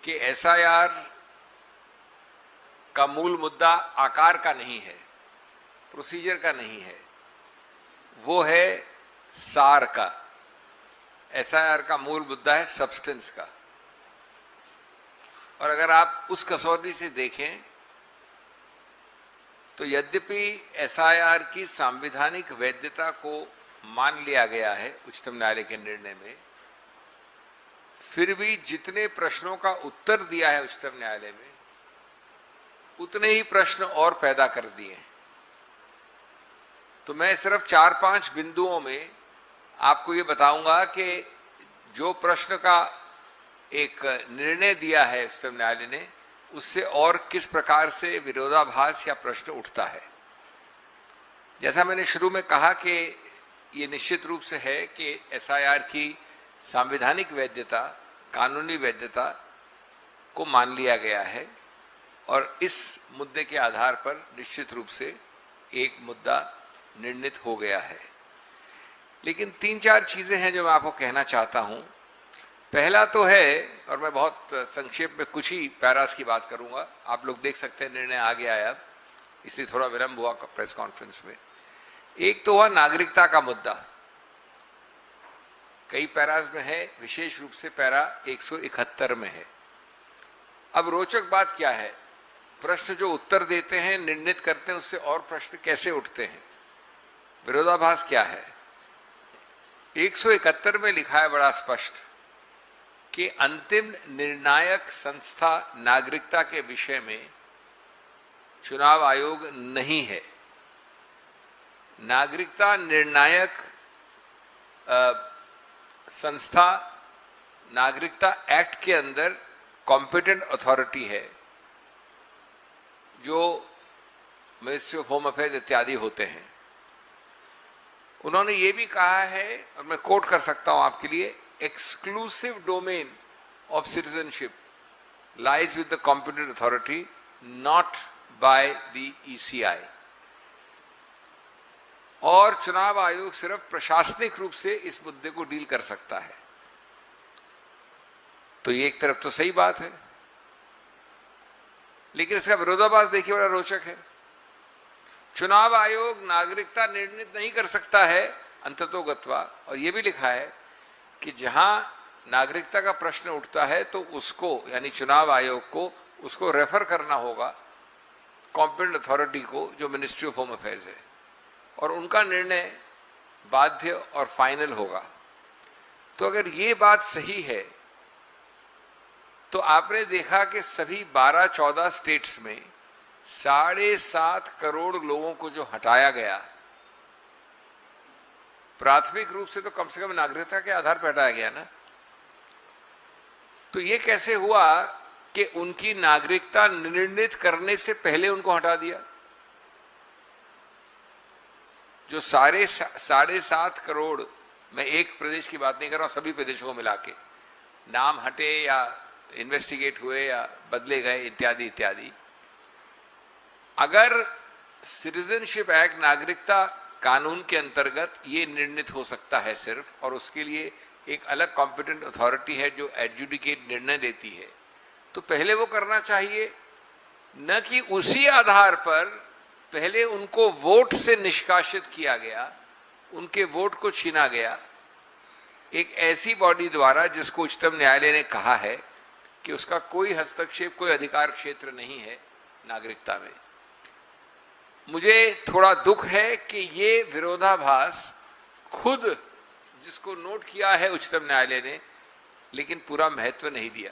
कि एसआईआर का मूल मुद्दा आकार का नहीं है, प्रोसीजर का नहीं है, वो है सार का। एसआईआर का मूल मुद्दा है सब्सटेंस का। और अगर आप उस कसौटी से देखें तो यद्यपि एसआईआर की संवैधानिक वैधता को मान लिया गया है उच्चतम न्यायालय के निर्णय में, फिर भी जितने प्रश्नों का उत्तर दिया है उच्चतम न्यायालय में, उतने ही प्रश्न और पैदा कर दिए। तो मैं सिर्फ 4-5 बिंदुओं में आपको ये बताऊंगा कि जो प्रश्न का एक निर्णय दिया है उच्चतम न्यायालय ने, उससे और किस प्रकार से विरोधाभास या प्रश्न उठता है। जैसा मैंने शुरू में कहा कि ये निश्चित रूप से है कि एसआईआर की संवैधानिक वैधता, कानूनी वैधता को मान लिया गया है और इस मुद्दे के आधार पर निश्चित रूप से एक मुद्दा निर्णित हो गया है। लेकिन 3-4 चीजें हैं जो मैं आपको कहना चाहता हूं। पहला तो है, और मैं बहुत संक्षेप में कुछ ही पैरास की बात करूंगा, आप लोग देख सकते हैं निर्णय आ गया है अब, इसलिए थोड़ा विलंब हुआ प्रेस कॉन्फ्रेंस में। एक तो हुआ नागरिकता का मुद्दा, कई पैरास में है, विशेष रूप से पैरा 171 में है। अब रोचक बात क्या है, प्रश्न जो उत्तर देते हैं, निर्णित करते हैं, उससे और प्रश्न कैसे उठते हैं, विरोधाभास क्या है। 171 में लिखा है बड़ा स्पष्ट कि अंतिम निर्णायक संस्था नागरिकता के विषय में चुनाव आयोग नहीं है। नागरिकता निर्णायक संस्था नागरिकता एक्ट के अंदर कॉम्पिटेंट अथॉरिटी है, जो मिनिस्ट्री ऑफ होम अफेयर्स इत्यादि होते हैं। उन्होंने ये भी कहा है, और मैं कोट कर सकता हूं आपके लिए, exclusive domain of citizenship lies with the competent authority, not by the ECI. और चुनाव आयोग सिर्फ प्रशासनिक रूप से इस मुद्दे को डील कर सकता है। तो ये एक तरफ तो सही बात है, लेकिन इसका विरोधाभास देखिए, बड़ा रोचक है। चुनाव आयोग नागरिकता निर्णित नहीं कर सकता है अंततोगत्वा, और यह भी लिखा है कि जहां नागरिकता का प्रश्न उठता है तो उसको, यानी चुनाव आयोग को, उसको रेफर करना होगा कॉम्पिटेंट अथॉरिटी को, जो मिनिस्ट्री ऑफ होम अफेयर्स है, और उनका निर्णय बाध्य और फाइनल होगा। तो अगर ये बात सही है तो आपने देखा कि सभी 12-14 स्टेट्स में 7.5 करोड़ लोगों को जो हटाया गया, प्राथमिक रूप से तो कम से कम नागरिकता के आधार पर हटाया गया ना। तो ये कैसे हुआ कि उनकी नागरिकता निर्णित करने से पहले उनको हटा दिया? जो 7.5 करोड़, मैं एक प्रदेश की बात नहीं कर रहा हूं, सभी प्रदेशों को मिला के, नाम हटे या इन्वेस्टिगेट हुए या बदले गए इत्यादि इत्यादि। अगर सिटीजनशिप एक्ट, नागरिकता कानून के अंतर्गत ये निर्णित हो सकता है सिर्फ, और उसके लिए एक अलग कॉम्पिटेंट अथॉरिटी है जो एडजुडिकेट निर्णय देती है, तो पहले वो करना चाहिए, न कि उसी आधार पर पहले उनको वोट से निष्कासित किया गया, उनके वोट को छीना गया एक ऐसी बॉडी द्वारा जिसको उच्चतम न्यायालय ने कहा है कि उसका कोई हस्तक्षेप, कोई अधिकार क्षेत्र नहीं है नागरिकता में। मुझे थोड़ा दुख है कि ये विरोधाभास खुद जिसको नोट किया है उच्चतम न्यायालय ने, लेकिन पूरा महत्व नहीं दिया।